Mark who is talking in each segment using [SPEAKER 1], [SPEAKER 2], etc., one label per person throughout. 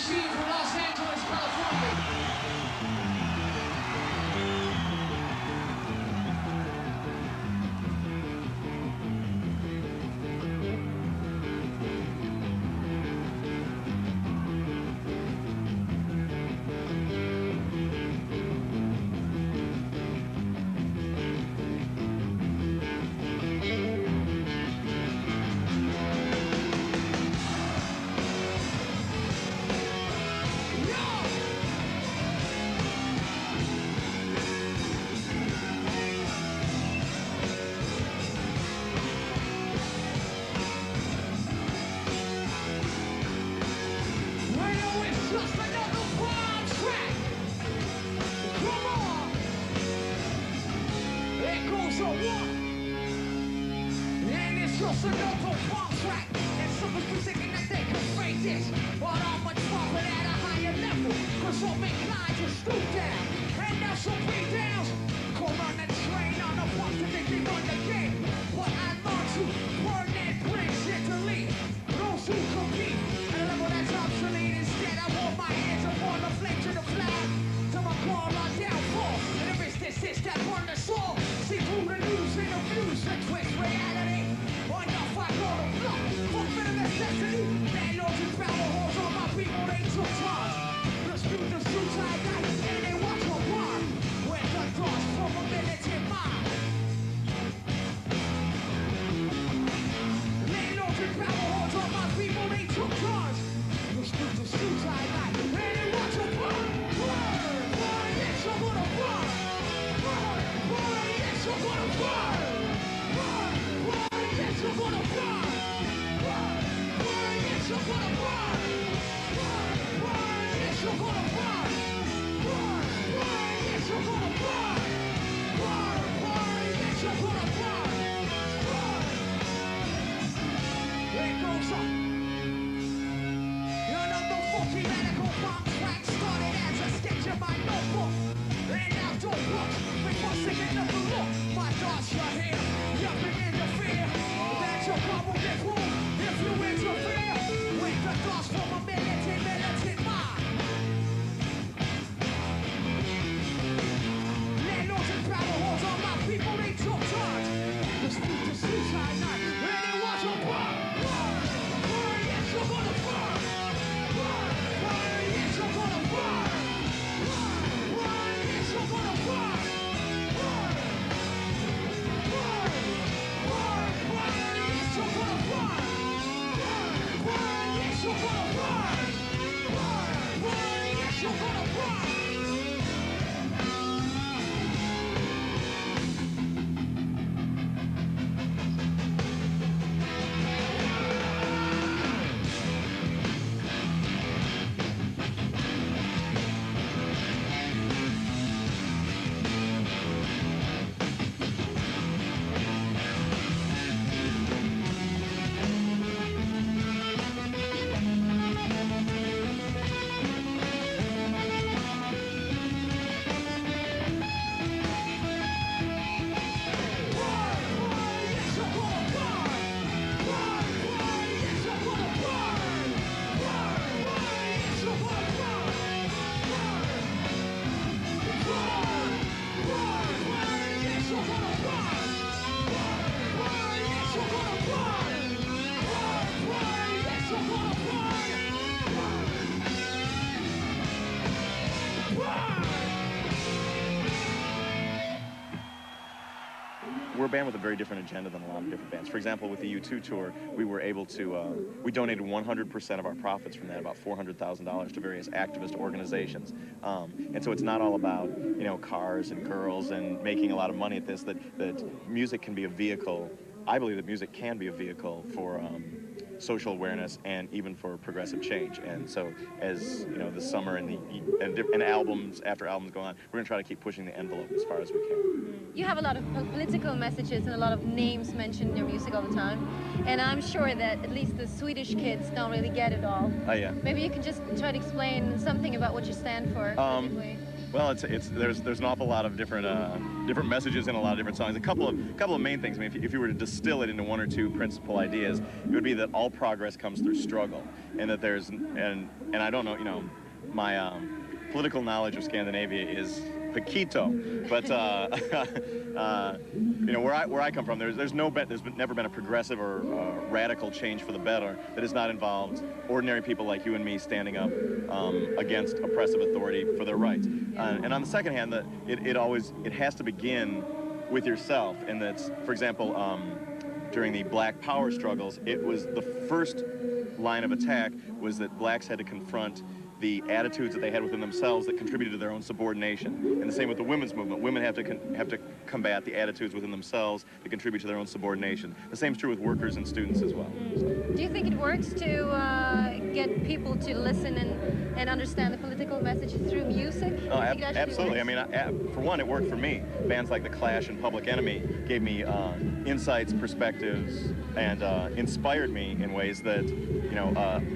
[SPEAKER 1] machine from Los Angeles, California. Just another bomb track, and someone's been thinking that they can fake this, but I'm much smarter at a higher level, cause I'm inclined to stoop down, and now some beat downs, come on and train on the ones that think they run the game, but I learn to burn and bring shit to leave, those who compete, at a level that's obsolete, instead I want my hands upon the flame to the flag, till my call on downfall, and the businesses that burn the soul, see through the news, interviews, and twist reality. Enough, I go to block, fulfill the necessity. Landlords and power holes on my people, they took charge. Dispute the suits I got, and they watch my bar. With the doors from a militant mind. Landlords and power holes on my people, they took charge. Dispute the suits I got, and they watch my bar. Burn, yes, I'm gonna burn. Burn, yes, I'm gonna burn. Yes, you're gonna burn! Burn, yes, you're gonna burn! Burn, yes, you're gonna burn! Burn, yes, you're gonna burn! Burn, yes, you're gonna burn! Here it goes up. You know the funky radical bomb track started as a sketch in my notebook. And now don't look, before singing the look. My thoughts are here, you've been in the fear. Your problem get wrong if you interfere with the thoughts from a militant mind. Landlords and power holes on my people, they took charge. Dispute the suicide night, and it was a burn. Burn, yes, you're gonna burn. Burn, yes, you're gonna burn. Burn, yes, you're gonna burn. You're gonna burn! Burn, yes, you're gonna burn! Burn, yes, you're gonna burn!
[SPEAKER 2] We're a band with a very different agenda than a lot of different bands. For example, with the U2 tour, we were able to, we donated 100% of our profits from that, about $400,000 to various activist organizations. And so it's not all about, you know, cars and girls and making a lot of money at this, that music can be a vehicle. I believe that music can be a vehicle for social awareness and even for progressive change. And so as, you know, the summer and albums after albums go on, we're gonna try to keep pushing the envelope as far as we can.
[SPEAKER 3] You have a lot of political messages and a lot of names mentioned in your music all the time. And I'm sure that at least the Swedish kids don't really get it all.
[SPEAKER 2] Oh, yeah.
[SPEAKER 3] Maybe you can just try to explain something about what you stand for.
[SPEAKER 2] Well, there's an awful lot of different messages in a lot of different songs. A couple of main things. I mean, if you were to distill it into one or two principal ideas, it would be that all progress comes through struggle, and that and I don't know, you know, my political knowledge of Scandinavia is Paquito, but you know, where I come from, there's never been a progressive or radical change for the better that has not involved ordinary people like you and me standing up against oppressive authority for their rights. And on the second hand, that it has to begin with yourself, and that's, for example, during the Black Power struggles, it was the first line of attack was that blacks had to confront the attitudes that they had within themselves that contributed to their own subordination. And the same with the women's movement. Women have to combat the attitudes within themselves that contribute to their own subordination. The same is true with workers and students as well.
[SPEAKER 3] Do you think it works to get people to listen and understand the political messages through music?
[SPEAKER 2] Oh, absolutely. I mean, for one, it worked for me. Bands like The Clash and Public Enemy gave me insights, perspectives, and inspired me in ways that, you know,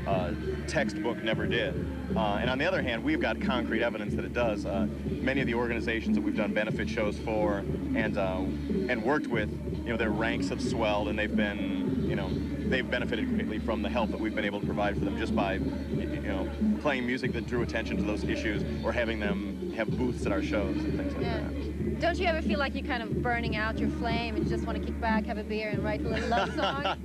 [SPEAKER 2] a textbook never did. And on the other hand, we've got concrete evidence that it does. Many of the organizations that we've done benefit shows for and worked with, you know, their ranks have swelled, and they've been, you know, they've benefited greatly from the help that we've been able to provide for them just by, you know, playing music that drew attention to those issues or having them have booths at our shows and things like that.
[SPEAKER 3] Don't you ever feel like you're kind of burning out your flame and just want to kick back, have a beer, and write a little love song?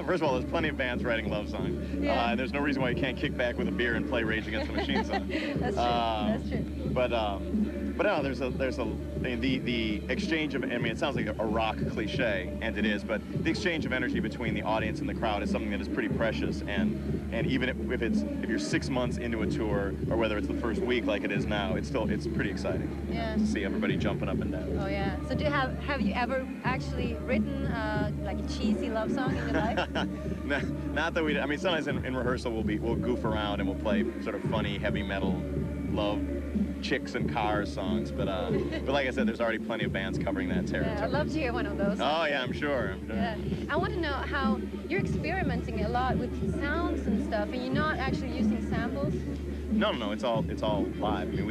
[SPEAKER 2] First of all, there's plenty of bands writing love songs.
[SPEAKER 3] Yeah.
[SPEAKER 2] There's no reason why you can't kick back with a beer and play Rage Against the Machine song.
[SPEAKER 3] That's true. That's true.
[SPEAKER 2] But no, the exchange of, I mean, it sounds like a rock cliche, and it is, but the exchange of energy between the audience and the crowd is something that is pretty precious. And even if you're 6 months into a tour, or whether it's the first week like it is now, it's pretty exciting.
[SPEAKER 3] Yeah.
[SPEAKER 2] To see everybody jumping up and down.
[SPEAKER 3] Oh yeah. So have you ever actually written like a cheesy love song in your life?
[SPEAKER 2] Not that I mean, sometimes in rehearsal we'll goof around and we'll play sort of funny heavy metal love chicks and cars songs, but like I said, there's already plenty of bands covering that territory.
[SPEAKER 3] Yeah, I'd love to hear one of those.
[SPEAKER 2] Oh yeah, I'm sure.
[SPEAKER 3] Yeah. I want to know how you're experimenting a lot with sounds and stuff, and you're not actually using samples.
[SPEAKER 2] No, it's all live. I mean,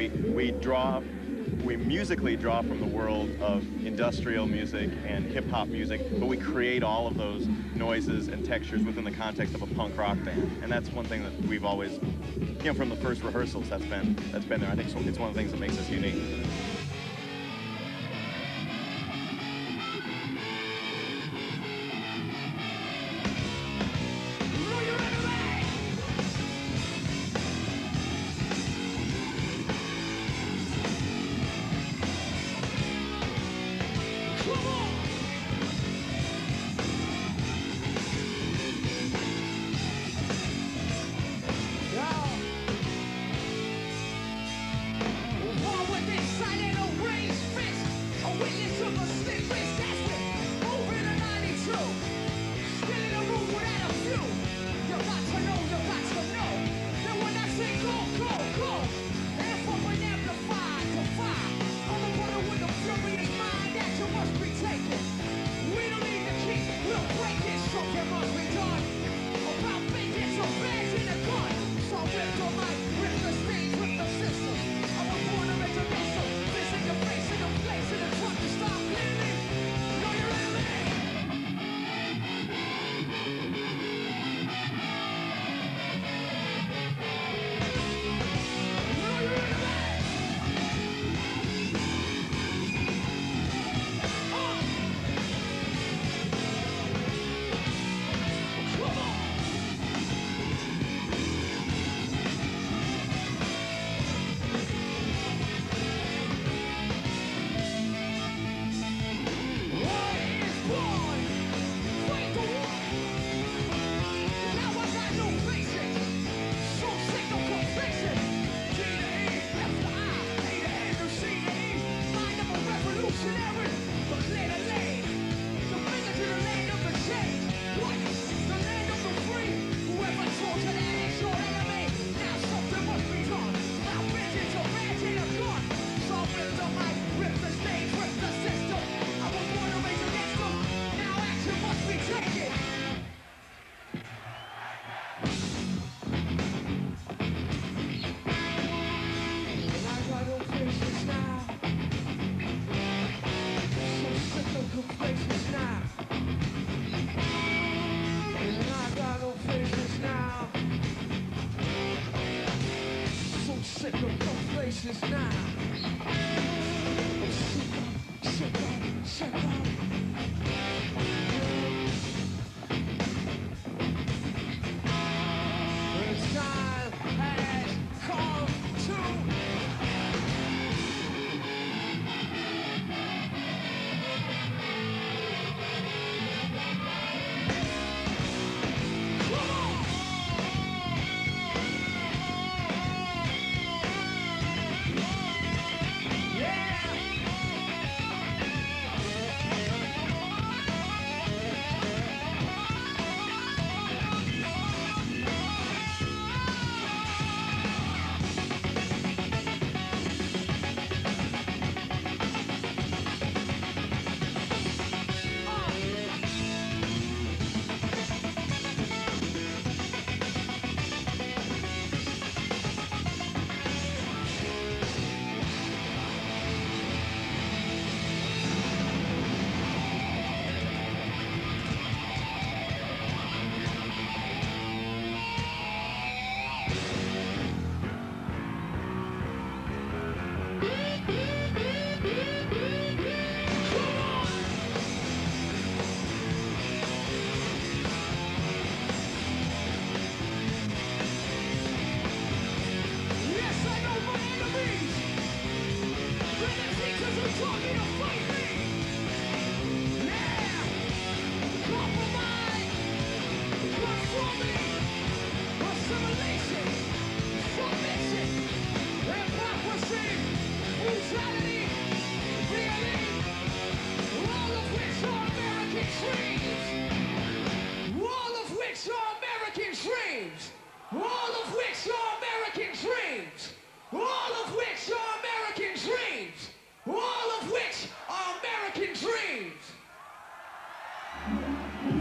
[SPEAKER 2] we musically draw from the world of industrial music and hip-hop music, but we create all of those noises and textures within the context of a punk rock band. And that's one thing that we've always, you know, from the first rehearsals, that's been there. I think it's one of the things that makes us unique.
[SPEAKER 1] Silent is now. Shake up. It's time has come to.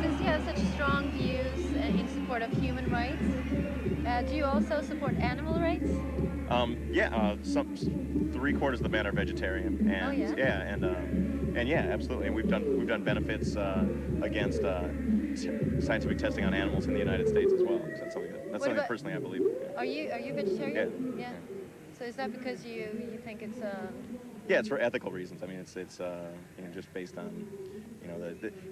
[SPEAKER 3] Since you have such strong views in support of human rights, do you also support animal rights?
[SPEAKER 2] Some 3/4 of the band are vegetarian, and
[SPEAKER 3] Oh, yeah?
[SPEAKER 2] and yeah, absolutely. And we've done benefits against scientific testing on animals in the United States as well. So that's something personally I believe in. Yeah.
[SPEAKER 3] Are you vegetarian?
[SPEAKER 2] Yeah.
[SPEAKER 3] So is that because you think it's
[SPEAKER 2] Yeah, it's for ethical reasons. I mean, it's just based on,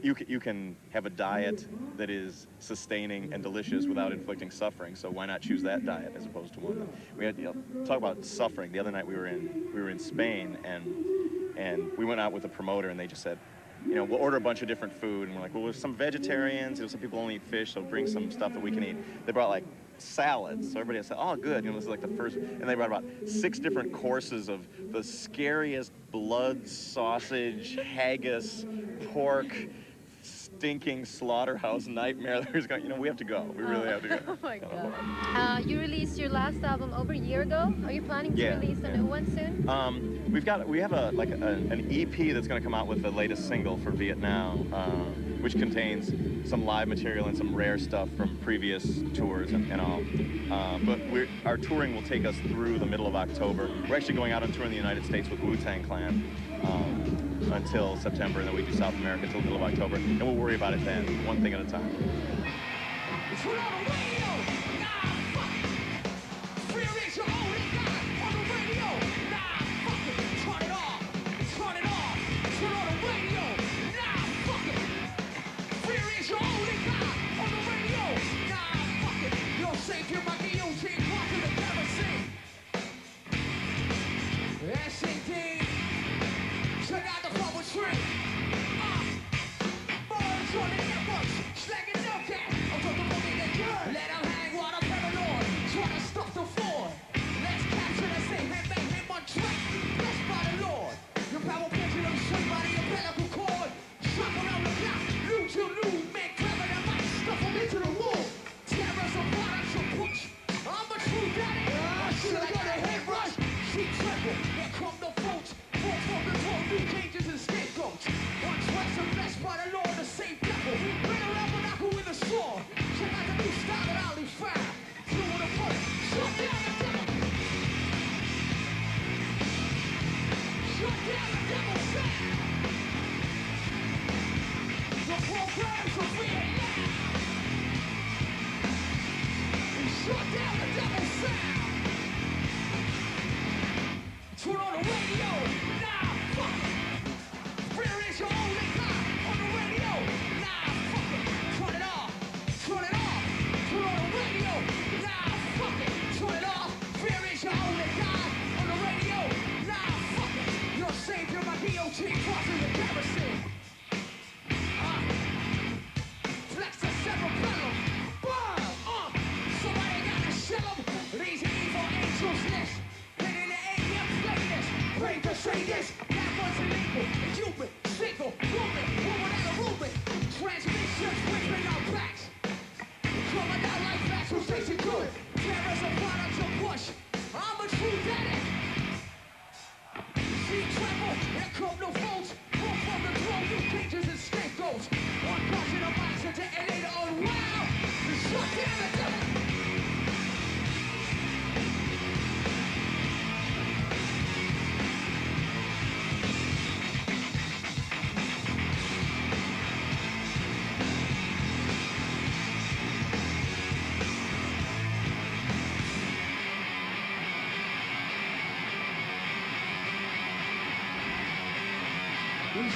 [SPEAKER 2] you can have a diet that is sustaining and delicious without inflicting suffering. So why not choose that diet as opposed to one that we had? Talk about suffering. The other night we were in Spain, and we went out with a promoter, and they just said, we'll order a bunch of different food, and we're like, well, there's some vegetarians, some people only eat fish, so bring some stuff that we can eat. They brought like salads, so everybody said, oh, good, this is like the first, and they brought about 6 different courses of the scariest blood, sausage, haggis, pork, stinking slaughterhouse nightmare. There's going, we have to go. We really have to go.
[SPEAKER 3] Oh my God. You released your last album over a year ago. Are you planning to release a new one soon?
[SPEAKER 2] We have an EP that's going to come out with the latest single for Vietnam, which contains some live material and some rare stuff from previous tours and all. But our touring will take us through the middle of October. We're actually going out on tour in the United States with Wu-Tang Clan until September, and then we do South America until the middle of October, and we'll worry about it then, one thing at a time.
[SPEAKER 1] Let 'em hang while the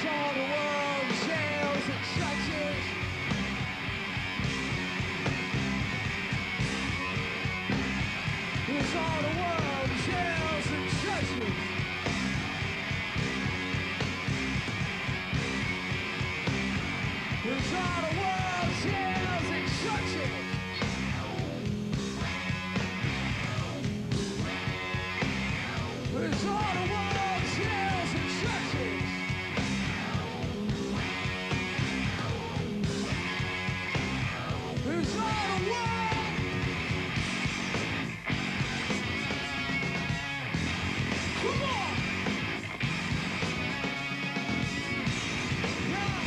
[SPEAKER 1] Who's all the world jails and churches? Who's all the world jails and churches? Who's all the world jails and churches? Who's all the world jails and churches? Who's all the world? Come on! Yeah.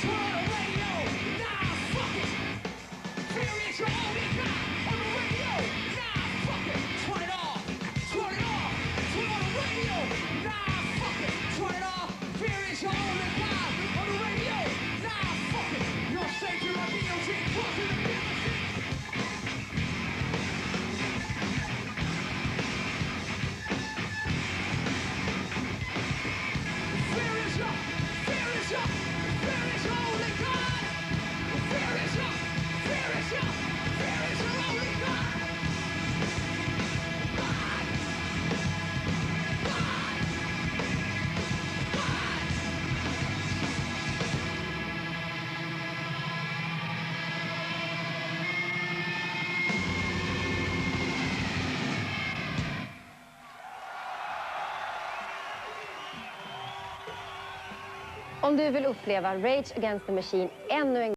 [SPEAKER 1] Turn the radio, nah, fuck it. Fear is your only God on the radio, nah, fuck it. Turn it off, turn it off. Turn on the radio, nah, fuck it. Turn it off. Fear is your only God on the radio, nah, fuck it. Your savior of the DOT, closing the business. Fear is your only God. Fear is your only God. God.
[SPEAKER 3] Om du vill uppleva Rage Against the Machine ännu en